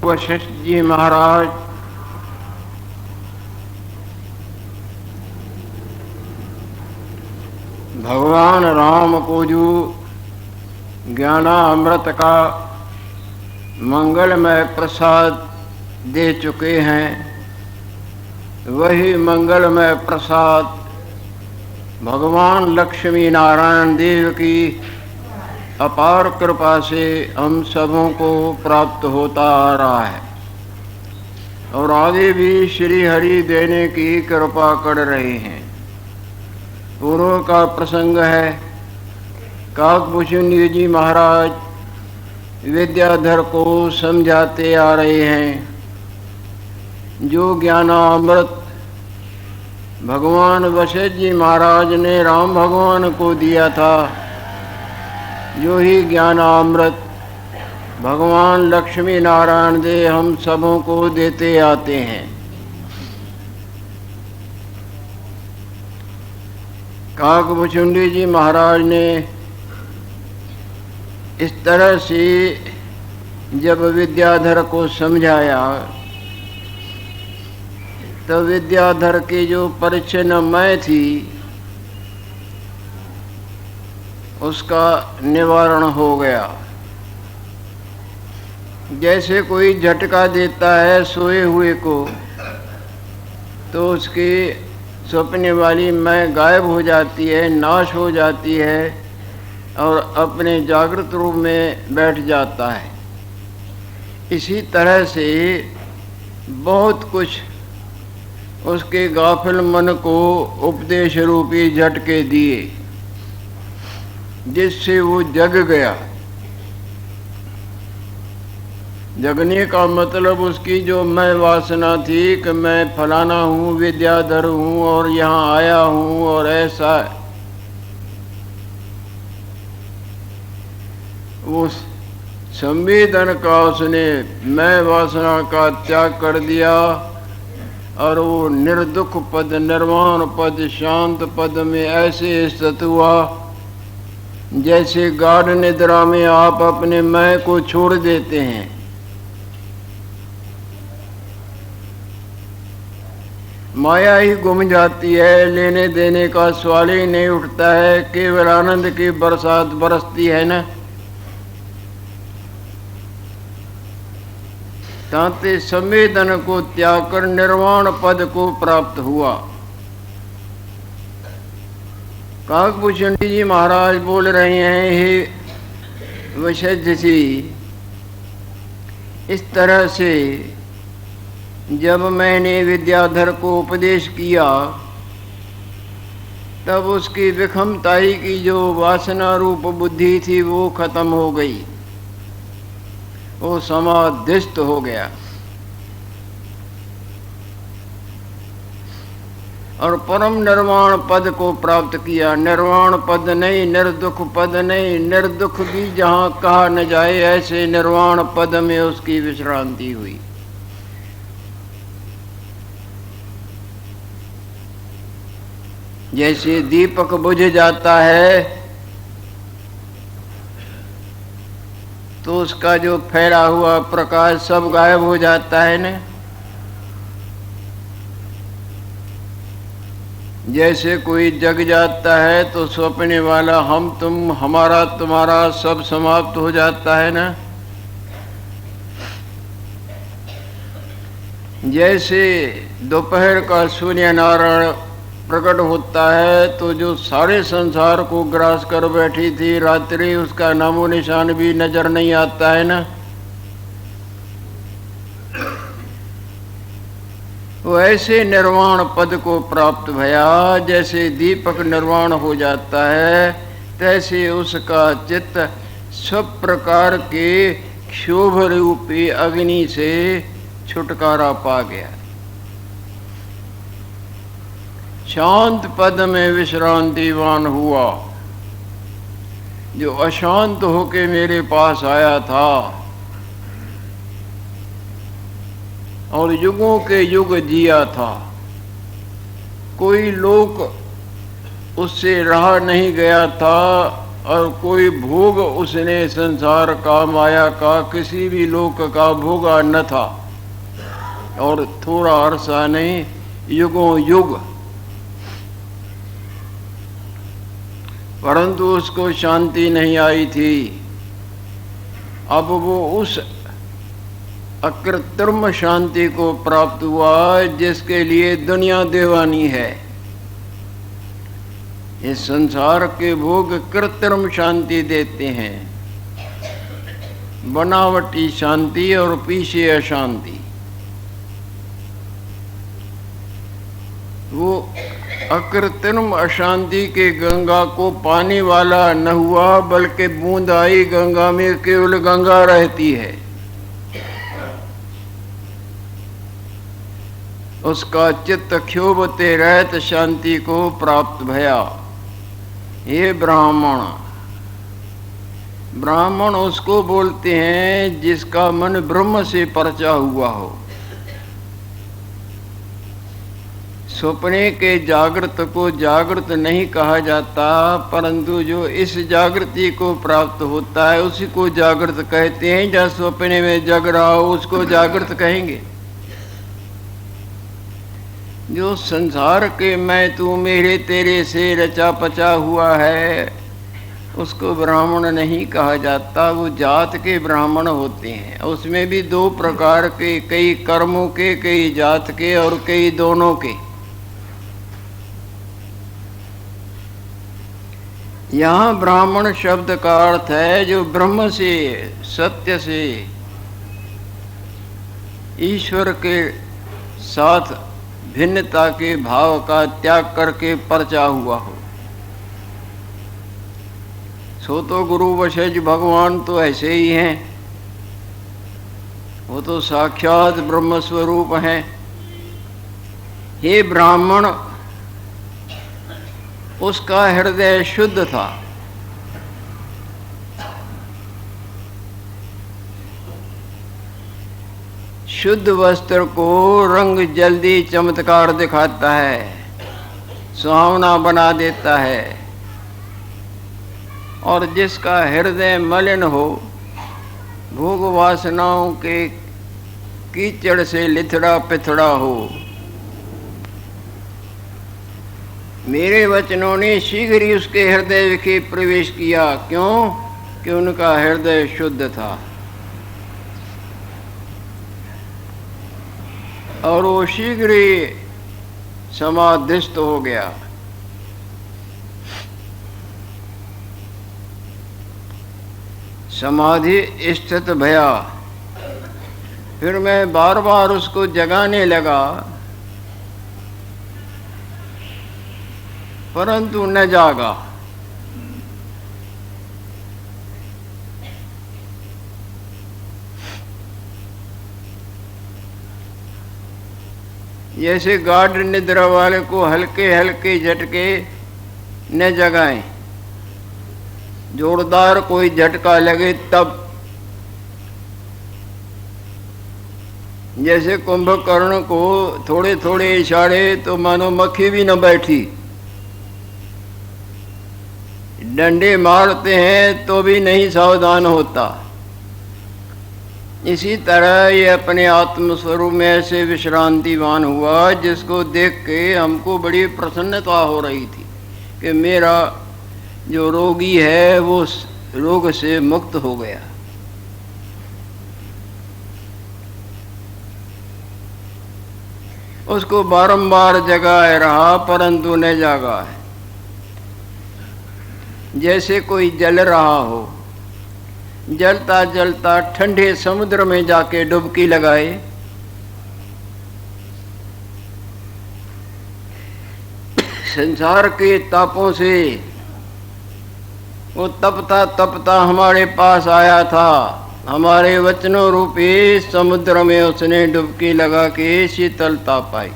वशिष्ठ जी महाराज भगवान राम को जो ज्ञानामृत का मंगलमय प्रसाद दे चुके हैं, वही मंगलमय प्रसाद भगवान लक्ष्मी नारायण देव की अपार कृपा से हम सबों को प्राप्त होता आ रहा है और आगे भी श्री हरि देने की कृपा कर रहे हैं। पूर्व का प्रसंग है, काकभूषण जी महाराज विद्याधर को समझाते आ रहे हैं, जो ज्ञानामृत भगवान वशिष्ठ जी महाराज ने राम भगवान को दिया था, जो ही ज्ञानामृत भगवान लक्ष्मी नारायण देव हम सबों को देते आते हैं। काकभूषण जी महाराज ने इस तरह से जब विद्याधर को समझाया, तो विद्याधर की जो परिच्छिन्नमय थी उसका निवारण हो गया। जैसे कोई झटका देता है सोए हुए को, तो उसकी सपने वाली मैं गायब हो जाती है, नाश हो जाती है और अपने जागृत रूप में बैठ जाता है। इसी तरह से बहुत कुछ उसके गाफिल मन को उपदेश रूपी झटके दिए, जिससे वो जग गया। जगने का मतलब उसकी जो मैं वासना थी कि मैं फलाना हूँ, विद्याधर हूँ और यहाँ आया हूँ और ऐसा, उस संवेदन का उसने मैं वासना का त्याग कर दिया और वो निर्दुख पद, निर्वाण पद, शांत पद में ऐसे स्थित हुआ जैसे गाढ़ निद्रा में आप अपने मैं को छोड़ देते हैं। माया ही गुम जाती है, लेने देने का सवाल ही नहीं उठता है, केवल आनंद की बरसात बरसती है ना। तांते संवेदन को त्याग कर निर्वाण पद को प्राप्त हुआ। काकभूषण जी महाराज बोल रहे हैं, हे वशिष्ठ जी, इस तरह से जब मैंने विद्याधर को उपदेश किया, तब उसकी विषमताई की जो वासना रूप बुद्धि थी वो खत्म हो गई, वो समाधिस्थ हो गया और परम निर्वाण पद को प्राप्त किया। निर्वाण पद नहीं, निर्दुख पद नहीं, निर्दुख भी जहाँ कहा न जाए, ऐसे निर्वाण पद में उसकी विश्रांति हुई। जैसे दीपक बुझ जाता है तो उसका जो फैला हुआ प्रकाश सब गायब हो जाता है न। जैसे कोई जग जाता है तो सपने वाला हम तुम, हमारा तुम्हारा सब समाप्त हो जाता है ना। जैसे दोपहर का सूर्य नारायण प्रकट होता है तो जो सारे संसार को ग्रास कर बैठी थी रात्रि, उसका नामो निशान भी नजर नहीं आता है ना। वो ऐसे निर्वाण पद को प्राप्त भया, जैसे दीपक निर्वाण हो जाता है, तैसे उसका चित्त सब प्रकार के क्षोभ रूपी अग्नि से छुटकारा पा गया। शांत पद में विश्रांतिवान हुआ। जो अशांत होके मेरे पास आया था और युगों के युग जिया था, कोई लोक उससे रहा नहीं गया था, और कोई भोग उसने संसार का, माया का, किसी भी लोक का भोगा न था। और थोड़ा अरसा नहीं, युगों युग। परंतु उसको शांति नहीं आई थी। अब वो उस अकृत्रिम शांति को प्राप्त हुआ जिसके लिए दुनिया दीवानी है। इस संसार के भोग कृत्रिम शांति देते हैं, बनावटी शांति और पीछे अशांति। वो अकृत्रिम अशांति के गंगा को पानी वाला न हुआ, बल्कि बूंद आई गंगा में केवल गंगा रहती है। उसका चित्त क्षोभते रहत शांति को प्राप्त भया। ये ब्राह्मण, ब्राह्मण उसको बोलते हैं जिसका मन ब्रह्म से परचा हुआ हो। सपने के जागृत को जागृत नहीं कहा जाता, परंतु जो इस जागृति को प्राप्त होता है उसी को जागृत कहते हैं। जहाँ सपने में जग रहा हो उसको जागृत कहेंगे। जो संसार के मैं तू मेरे तेरे से रचा पचा हुआ है उसको ब्राह्मण नहीं कहा जाता। वो जात के ब्राह्मण होते हैं। उसमें भी दो प्रकार के, कई कर्मों के, कई जात के और कई दोनों के। यहाँ ब्राह्मण शब्द का अर्थ है जो ब्रह्म से, सत्य से, ईश्वर के साथ भिन्नता के भाव का त्याग करके परचा हुआ हो। सो तो गुरु वशज भगवान तो ऐसे ही हैं। वो तो साक्षात ब्रह्म स्वरूप हैं। हे ब्राह्मण, उसका हृदय शुद्ध था। शुद्ध वस्त्र को रंग जल्दी चमत्कार दिखाता है, सुहावना बना देता है। और जिसका हृदय मलिन हो, भोग वासनाओं के कीचड़ से लिथड़ा पिथड़ा हो, मेरे वचनों ने शीघ्र ही उसके हृदय विखे प्रवेश किया। क्यों? कि उनका हृदय शुद्ध था और वो शीघ्र ही समाधिस्थ हो गया। समाधि स्थित भया। फिर मैं बार बार उसको जगाने लगा, परंतु न जागा। जैसे गाढ़ निद्रा वाले को हल्के हल्के झटके न जगाएं, जोरदार कोई झटका लगे तब। जैसे कुंभकर्ण को थोड़े थोड़े इशारे तो मानो मक्खी भी न बैठी, डंडे मारते हैं तो भी नहीं सावधान होता। इसी तरह ये अपने आत्म स्वरूप में ऐसे विश्रांतिवान हुआ जिसको देख के हमको बड़ी प्रसन्नता हो रही थी कि मेरा जो रोगी है वो रोग से मुक्त हो गया। उसको बारंबार जगाए रहा परंतु न जागा है। जैसे कोई जल रहा हो, जलता जलता ठंडे समुद्र में जाके डुबकी लगाए, संसार के तापों से वो तपता तपता हमारे पास आया था। हमारे वचनों रूपी समुद्र में उसने डुबकी लगा के शीतलता पाई।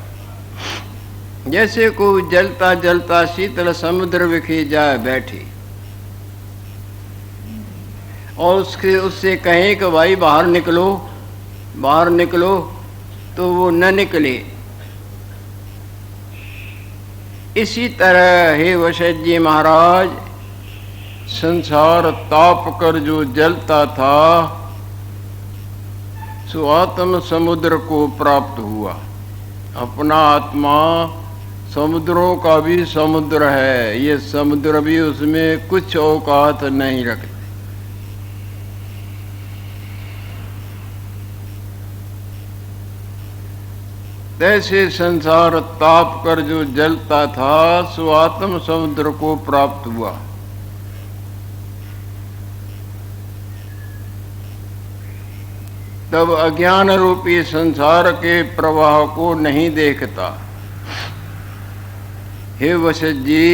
जैसे कोई जलता जलता शीतल समुद्र विखे जाए बैठी और उससे कहें कि भाई बाहर निकलो, बाहर निकलो, तो वो न निकले। इसी तरह हे वशज जी महाराज, संसार ताप कर जो जलता था सो आत्म समुद्र को प्राप्त हुआ। अपना आत्मा समुद्रों का भी समुद्र है, ये समुद्र भी उसमें कुछ औकात नहीं रखते। तैसे संसार ताप कर जो जलता था सो आत्म समुद्र को प्राप्त हुआ। तब अज्ञान रूपी संसार के प्रवाह को नहीं देखता। हे वशिष्ठ जी,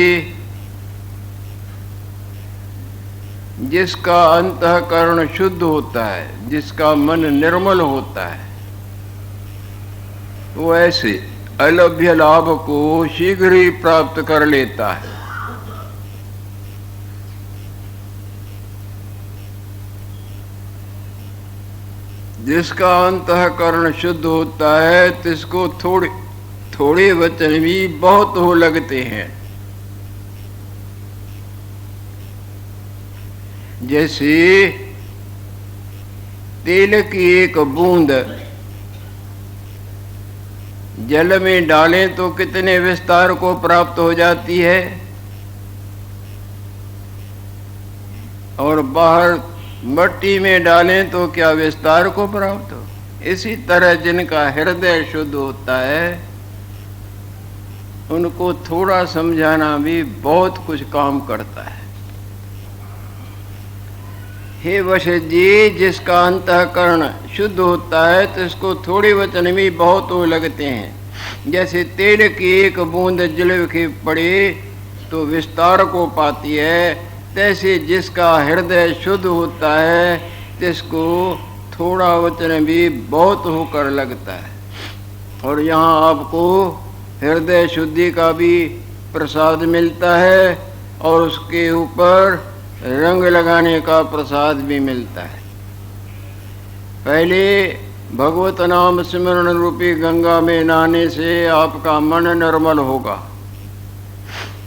जिसका अंतःकरण शुद्ध होता है, जिसका मन निर्मल होता है, वो ऐसे अलभ्य लाभ को शीघ्र ही प्राप्त कर लेता है। जिसका अंतःकरण शुद्ध होता है तिसको थोड़े वचन भी बहुत हो लगते हैं। जैसे तेल की एक बूंद जल में डालें तो कितने विस्तार को प्राप्त हो जाती है, और बाहर मट्टी में डालें तो क्या विस्तार को प्राप्त हो। इसी तरह जिनका हृदय शुद्ध होता है उनको थोड़ा समझाना भी बहुत कुछ काम करता है। हे वशिष्ठ जी, जिसका अंतःकरण शुद्ध होता है तो इसको थोड़े वचन भी बहुत हो लगते हैं। जैसे तेल की एक बूंद जल के पड़े तो विस्तार को पाती है, तैसे जिसका हृदय शुद्ध होता है तिसको थोड़ा वचन भी बहुत होकर लगता है। और यहाँ आपको हृदय शुद्धि का भी प्रसाद मिलता है और उसके ऊपर रंग लगाने का प्रसाद भी मिलता है। पहले भगवत नाम स्मरण रूपी गंगा में नहाने से आपका मन निर्मल होगा।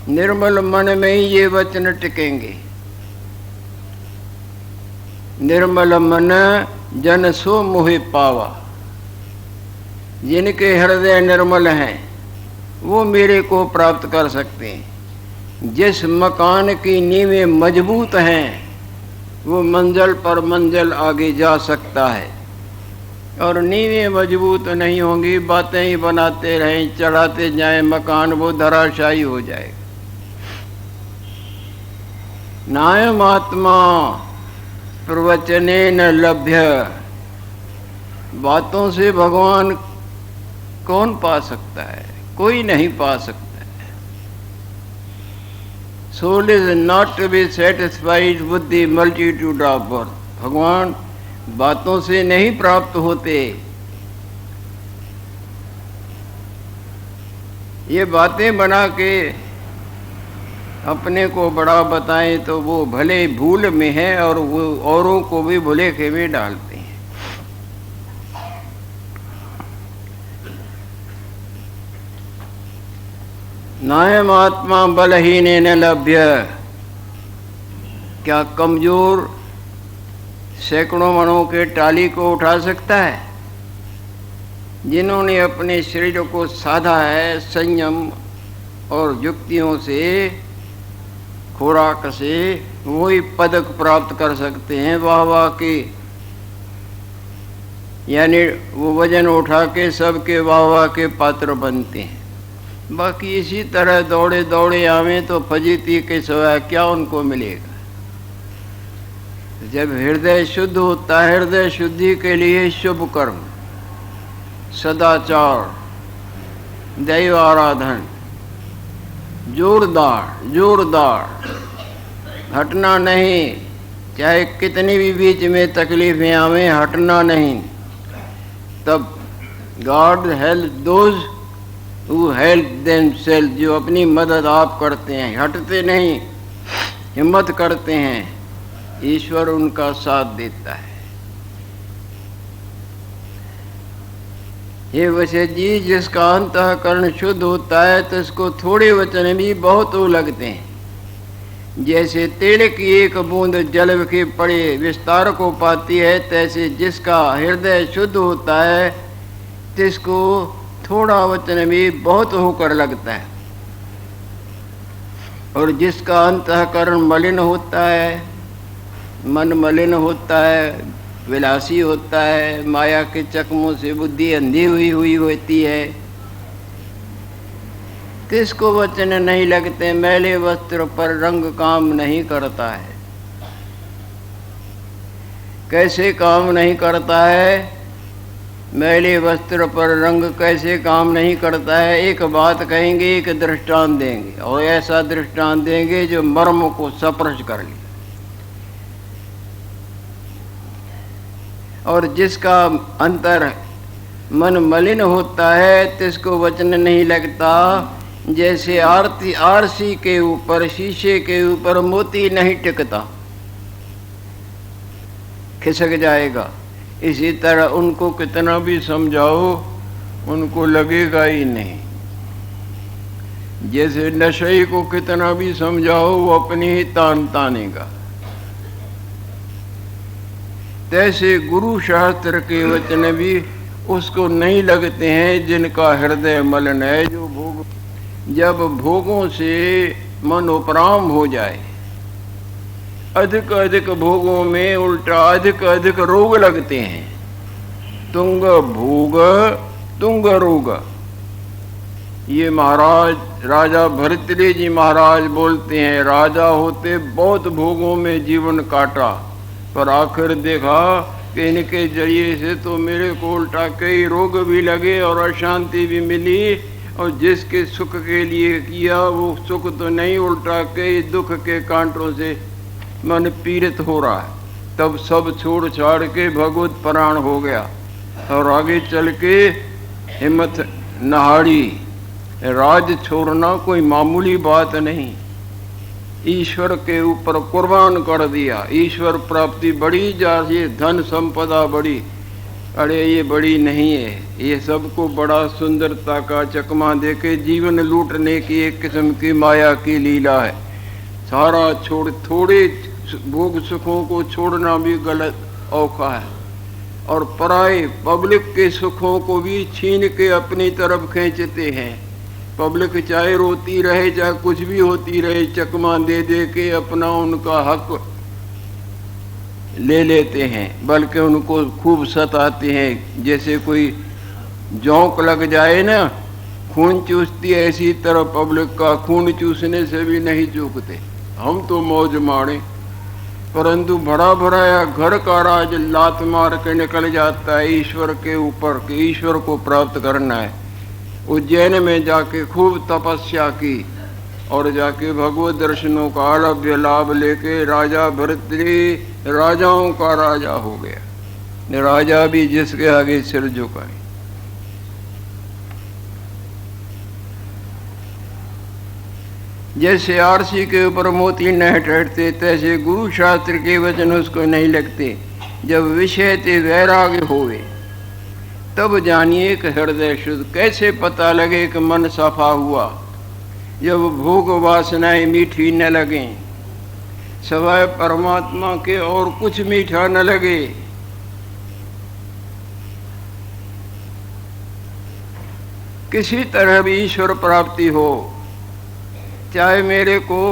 निर्मल मन में ही ये वचन टिकेंगे। निर्मल मन जन सो मोहि पावा। जिनके हृदय निर्मल हैं वो मेरे को प्राप्त कर सकते हैं। जिस मकान की नींवें मजबूत हैं वो मंजिल पर मंजिल आगे जा सकता है, और नींवें मजबूत नहीं होंगी, बातें ही बनाते रहें, चढ़ाते जाएं मकान, वो धराशायी हो जाएगा। नायम आत्मा प्रवचने न लभ्य। बातों से भगवान कौन पा सकता है? कोई नहीं पा सकता। Soul is not to be satisfied with the multitude of birth. भगवान बातों से नहीं प्राप्त होते। ये बातें बना के अपने को बड़ा बताएं तो वो भले भूल में है और वो औरों को भी भुलेखे में डालते हैं। नायम आत्मा बलहीन न लभ्य। क्या कमजोर सैकड़ों मनों के टाली को उठा सकता है? जिन्होंने अपने शरीर को साधा है संयम और युक्तियों से, खुराक से, वही पदक प्राप्त कर सकते हैं वाह वाह के। यानी वो वजन उठा के सबके वाह वाह के पात्र बनते हैं। बाकी इसी तरह दौड़े दौड़े आवे तो फजीती के सिवाय क्या उनको मिलेगा। जब हृदय शुद्ध होता है, हृदय शुद्धि के लिए शुभ कर्म, सदाचार, दैव आराधन, जोरदार जोरदार, हटना नहीं। चाहे कितनी भी बीच में तकलीफें आवें, हटना नहीं। तब God help those who help themselves. जो अपनी मदद आप करते हैं, हटते नहीं, हिम्मत करते हैं, ईश्वर उनका साथ देता है। हे वशिष्ठ जी, जिसका अंतःकरण शुद्ध होता है तो इसको थोड़े वचन भी बहुत लगते हैं। जैसे तेल की एक बूंद जल के पड़े विस्तार को पाती है, तैसे जिसका हृदय शुद्ध होता है तिसको थोड़ा वचन भी बहुत होकर लगता है। और जिसका अंतःकरण मलिन होता है, मन मलिन होता है, विलासी होता है, माया के चकमों से बुद्धि अंधी हुई होती है, किसको वचन नहीं लगते। मैले वस्त्र पर रंग काम नहीं करता है। कैसे काम नहीं करता है? मैले वस्त्र पर रंग कैसे काम नहीं करता है? एक बात कहेंगे, एक दृष्टांत देंगे, और ऐसा दृष्टांत देंगे जो मर्म को स्पर्श कर ले। और जिसका अंतर मन मलिन होता है तिसको वचन नहीं लगता। जैसे आरसी के ऊपर, शीशे के ऊपर मोती नहीं टिकता, खिसक जाएगा। इसी तरह उनको कितना भी समझाओ उनको लगेगा ही नहीं। जैसे नशे को कितना भी समझाओ वो अपनी ही तान तानेगा, तैसे गुरु शास्त्र के वचन भी उसको नहीं लगते हैं जिनका हृदय मलिन है। जो जब भोगों से मन उपराम हो जाए, अधिक अधिक भोगों में उल्टा अधिक अधिक रोग लगते हैं। तुंग भोग तुंग रोग, ये महाराज राजा भरतरी जी महाराज बोलते हैं। राजा होते बहुत भोगों में जीवन काटा, पर आखिर देखा कि इनके जरिए से तो मेरे को उल्टा कई रोग भी लगे और अशांति भी मिली, और जिसके सुख के लिए किया वो सुख तो नहीं, उल्टा कई दुख के कांटों से मन पीड़ित हो रहा है। तब सब छोड़ छाड़ के भगवत प्राण हो गया और आगे चल के हिम्मत नहाड़ी। राज छोड़ना कोई मामूली बात नहीं, ईश्वर के ऊपर कुर्बान कर दिया। ईश्वर प्राप्ति बड़ी चाहिए, धन संपदा बड़ी, अरे ये बड़ी नहीं है। ये सबको बड़ा सुंदरता का चकमा देके जीवन लूटने की एक किस्म की माया की लीला है। सारा छोड़, थोड़े भोग सुखों को छोड़ना भी गलत औखा है, और पराए पब्लिक के सुखों को भी छीन के अपनी तरफ खींचते हैं। पब्लिक चाहे रोती रहे चाहे कुछ भी होती रहे, चकमा दे दे के अपना उनका हक ले लेते हैं, बल्कि उनको खूब सताते हैं। जैसे कोई जोंक लग जाए ना, खून चूसती है, इसी तरह पब्लिक का खून चूसने से भी नहीं चूकते। हम तो मौज मारे, परंतु बड़ा बड़ा घर का राज लात मार के निकल जाता है ईश्वर के ऊपर कि ईश्वर को प्राप्त करना है। उज्जैन में जाके खूब तपस्या की और जाके भगवत दर्शनों का आलभ्य लाभ लेके राजा भरतरी राजाओं का राजा हो गया। राजा भी जिसके आगे सिर झुकाए। जैसे आरसी के ऊपर मोती नहीं ठहरते, तैसे गुरु शास्त्र के वचन उसको नहीं लगते। जब विषय ते वैराग्य होवे तब जानिए कि हृदय शुद्ध। कैसे पता लगे कि मन सफा हुआ? जब भोग वासनाएं मीठी न लगे, सवाए परमात्मा के और कुछ मीठा न लगे। किसी तरह भी ईश्वर प्राप्ति हो, चाहे मेरे को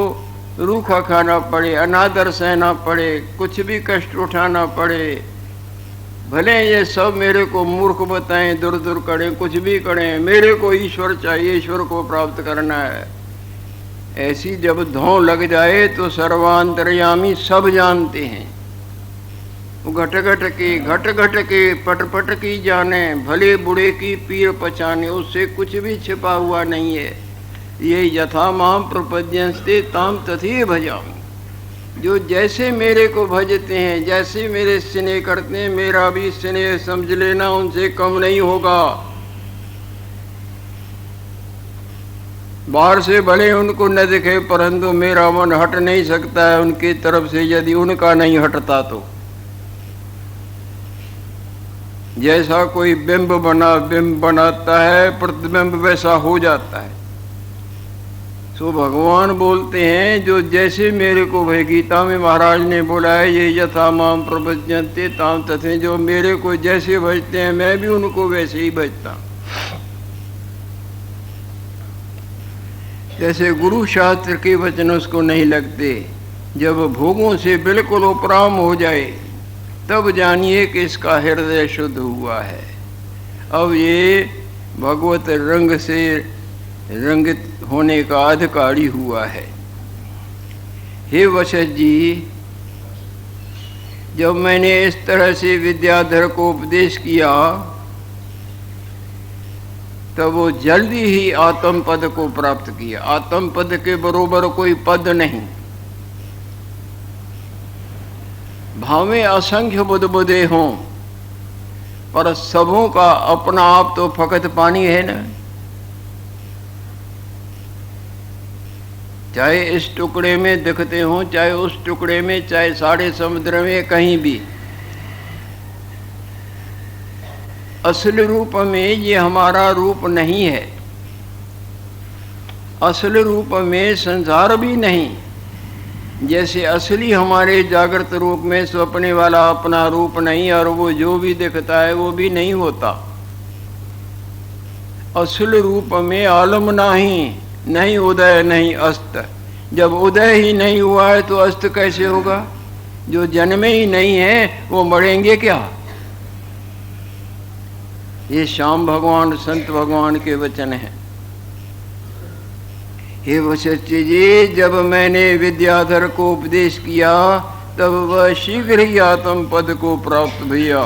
रूखा खाना पड़े, अनादर सहना पड़े, कुछ भी कष्ट उठाना पड़े, भले ये सब मेरे को मूर्ख बताएं, दूर दूर करें, कुछ भी करें, मेरे को ईश्वर चाहिए, ईश्वर को प्राप्त करना है। ऐसी जब धौं लग जाए तो सर्वांतर्यामी सब जानते हैं। घट घट के पट पट की जाने, भले बुढ़े की पीर पहचाने, उससे कुछ भी छिपा हुआ नहीं है। ये यथा माम प्रपद्यंस्ते ताम तथी भजामि। जो जैसे मेरे को भजते हैं, जैसे मेरे स्नेह करते हैं, मेरा भी स्नेह समझ लेना उनसे कम नहीं होगा। बाहर से भले उनको न दिखे, परंतु मेरा मन हट नहीं सकता है उनकी तरफ से, यदि उनका नहीं हटता तो। जैसा कोई बिंब बनाता है, प्रतिबिंब वैसा हो जाता है। तो भगवान बोलते हैं जो जैसे मेरे को भाई गीता में महाराज ने बोला है, ये यथा माम प्रपद्यन्ते ताम तथे, जो मेरे को जैसे भजते हैं मैं भी उनको वैसे ही भजता हूं। जैसे गुरु शास्त्र के वचन उसको नहीं लगते, जब भोगों से बिल्कुल उपराम हो जाए तब जानिए कि इसका हृदय शुद्ध हुआ है, अब ये भगवत रंग से रंगित होने का अधिकारी हुआ है। हे वशिष्ठ जी, जब मैंने इस तरह से विद्याधर को उपदेश किया तब वो जल्दी ही आत्म पद को प्राप्त किया। आत्म पद के बरोबर कोई पद नहीं। भावें असंख्य बुदबुदे हों पर सबों का अपना आप तो फकत पानी है ना। चाहे इस टुकड़े में दिखते हों, चाहे उस टुकड़े में, चाहे सारे समुद्र में, कहीं भी असल रूप में ये हमारा रूप नहीं है। असल रूप में संसार भी नहीं। जैसे असली हमारे जागृत रूप में स्वप्ने वाला अपना रूप नहीं, और वो जो भी दिखता है वो भी नहीं होता। असल रूप में आलम नहीं, नहीं उदय नहीं अस्त। जब उदय ही नहीं हुआ है तो अस्त कैसे होगा? जो जन्मे ही नहीं है वो मरेंगे क्या? ये श्याम भगवान संत भगवान के वचन हैं। हे वशिष्ठ जी, जब मैंने विद्याधर को उपदेश किया तब वह शीघ्र ही आत्म पद को प्राप्त भैया,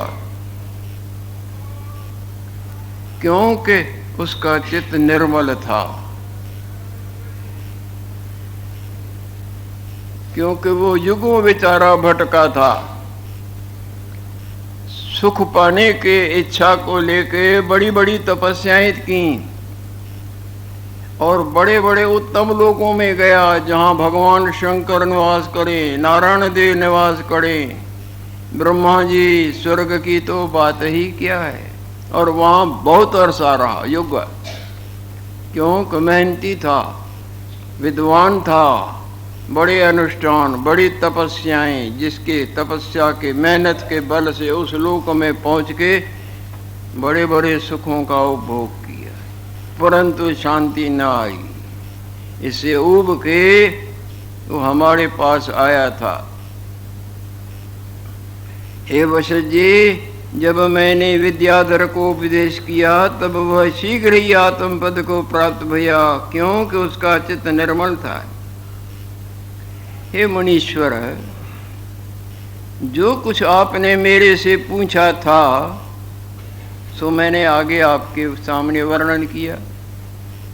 क्योंकि उसका चित्त निर्मल था। क्योंकि वो युगों बेचारा भटका था, सुख पाने के इच्छा को लेके बड़ी बड़ी तपस्याएं की और बड़े बड़े उत्तम लोकों में गया, जहाँ भगवान शंकर निवास करें, नारायण देव निवास करें, ब्रह्मा जी, स्वर्ग की तो बात ही क्या है। और वहाँ बहुत अरसा रहा युग, क्योंकि मेहनती था, विद्वान था, बड़े अनुष्ठान, बड़ी तपस्याएं, जिसके तपस्या के मेहनत के बल से उस लोक में पहुँच के बड़े बड़े सुखों का उपभोग किया, परंतु शांति न आई। इससे ऊब के वो हमारे पास आया था। हे वशिष्ठ जी, जब मैंने विद्याधर को उपदेश किया तब वह शीघ्र ही आत्म पद को प्राप्त भैया, क्योंकि उसका चित्त निर्मल था। हे मुनीश्वर, जो कुछ आपने मेरे से पूछा था सो मैंने आगे आपके सामने वर्णन किया।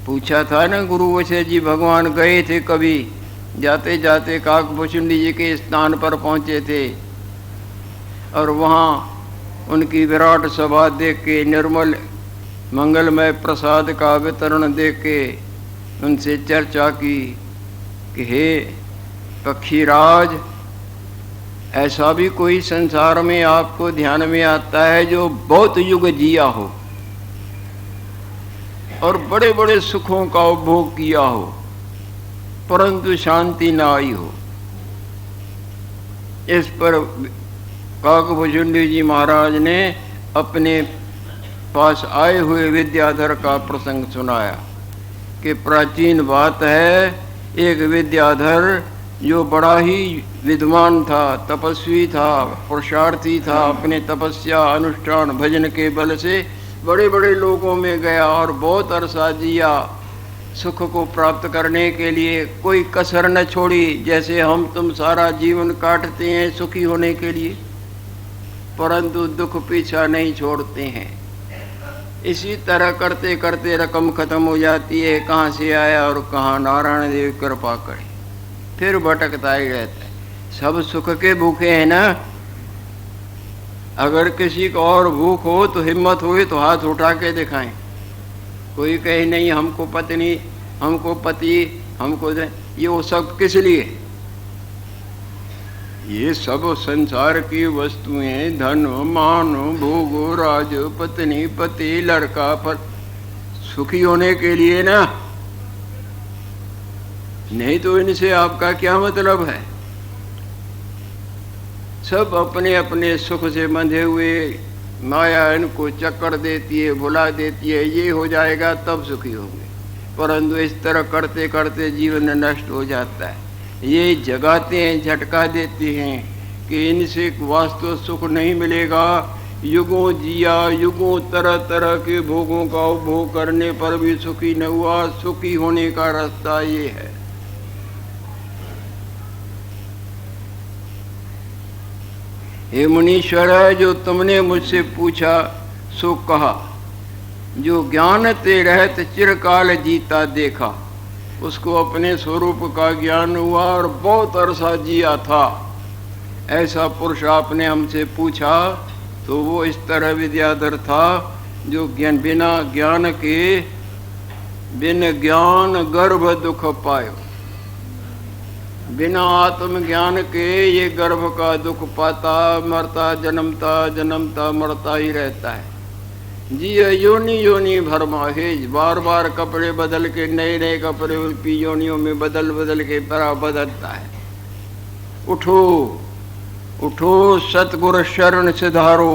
पूछा था ना, गुरु वशिष्ठ जी भगवान गए थे, कभी जाते जाते काकभूषुंडी जी के स्थान पर पहुँचे थे और वहाँ उनकी विराट सभा देख के, निर्मल मंगलमय प्रसाद का वितरण देख के उनसे चर्चा की कि हे पक्षीराज, ऐसा भी कोई संसार में आपको ध्यान में आता है जो बहुत युग जिया हो और बड़े बड़े सुखों का उपभोग किया हो, परंतु शांति न आई हो? इस पर काकभूषुंडी जी महाराज ने अपने पास आए हुए विद्याधर का प्रसंग सुनाया कि प्राचीन बात है, एक विद्याधर जो बड़ा ही विद्वान था, तपस्वी था, पुरुषार्थी था, अपने तपस्या अनुष्ठान भजन के बल से बड़े बड़े लोगों में गया और बहुत अरसा जिया, सुख को प्राप्त करने के लिए कोई कसर न छोड़ी। जैसे हम तुम सारा जीवन काटते हैं सुखी होने के लिए, परंतु दुख पीछा नहीं छोड़ते हैं। इसी तरह करते करते रकम खत्म हो जाती है, कहाँ से आया और कहाँ नारायण देव कृपा करे, फिर भटकता ही रहता है। सब सुख के भूखे हैं ना। अगर किसी को और भूख हो तो हिम्मत हुई तो हाथ उठा के दिखाएं। कोई कहे नहीं हमको पत्नी, हमको पति, हमको ये वो सब किस लिए? ये सब संसार की वस्तुएं, धन मान भोग, राज, पत्नी, पति, लड़का, पर सुखी होने के लिए ना। नहीं तो इनसे आपका क्या मतलब है? सब अपने अपने सुख से बंधे हुए, माया इनको चक्कर देती है, भुला देती है, ये हो जाएगा तब सुखी होंगे, परंतु इस तरह करते करते जीवन नष्ट हो जाता है। ये जगाते हैं, झटका देते हैं कि इनसे वास्तव सुख नहीं मिलेगा। युगों जिया, युगों तरह तरह के भोगों का उपभोग करने पर भी सुखी न हुआ। सुखी होने का रास्ता ये है। हे मुनीश्वर, जो तुमने मुझसे पूछा सो कहा। जो ज्ञान ते रहत चिरकाल जीता देखा, उसको अपने स्वरूप का ज्ञान हुआ और बहुत अरसा जिया था। ऐसा पुरुष आपने हमसे पूछा तो वो इस तरह विद्याधर था जो बिना ज्ञान के, बिन ज्ञान गर्भ दुख पायो। बिना आत्मज्ञान के ये गर्भ का दुख पाता, मरता जन्मता, जन्मता मरता ही रहता है। जी योनि योनि भरमा है, बार बार कपड़े बदल के, नए नए कपड़े उल्पी योनियों में बदल बदल के बदलता है। उठो उठो, सतगुरु शरण सिधारो।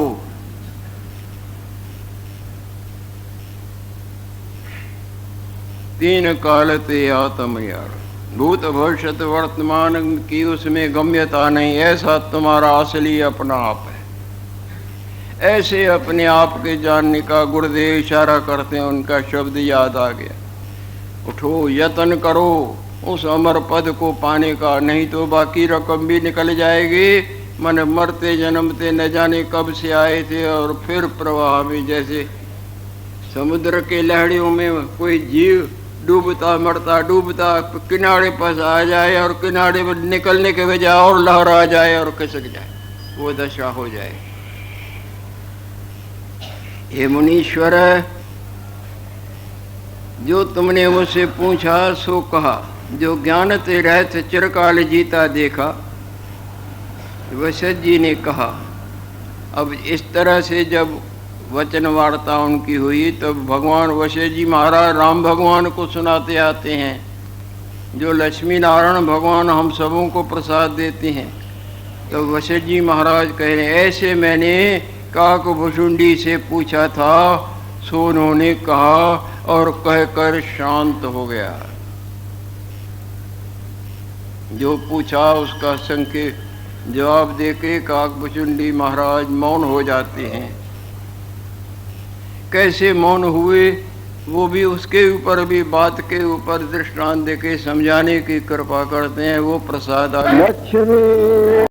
तीन काल ते आत्म यार, भूत भविष्यत वर्तमान की उसमें गम्यता नहीं। ऐसा तुम्हारा असली अपना आप है। ऐसे अपने आप के जानने का गुरुदेव इशारा करते हैं, उनका शब्द याद आ गया। उठो, यत्न करो उस अमर पद को पाने का, नहीं तो बाकी रकम भी निकल जाएगी। मन मरते जन्मते न जाने कब से आए थे और फिर प्रवाह में, जैसे समुद्र के लहड़ियों में कोई जीव डूबता मरता डूबता किनारे पर आ जाए और किनारे पर निकलने के बजाय और लहर आ जाए और खिसक जाए, वो दशा हो जाए। हे मुनीश्वर, जो तुमने मुझसे पूछा सो कहा। जो ज्ञान ते रहत चिरकाल जीता देखा, वशिष्ठ जी ने कहा। अब इस तरह से जब वचन वार्ता उनकी हुई तब भगवान वशिष्ठ जी महाराज राम भगवान को सुनाते आते हैं, जो लक्ष्मी नारायण भगवान हम सबों को प्रसाद देते हैं। तो वशिष्ठ जी महाराज कह रहे हैं, ऐसे मैंने काकभुषुंडी से पूछा था, सो उन्होंने कहा और कहकर शांत हो गया। जो पूछा उसका संकेत जवाब देके काकभुषुंडी महाराज मौन हो जाते हैं। कैसे मौन हुए वो भी उसके ऊपर भी बात के ऊपर दृष्टांत देके समझाने की कृपा करते हैं। वो प्रसाद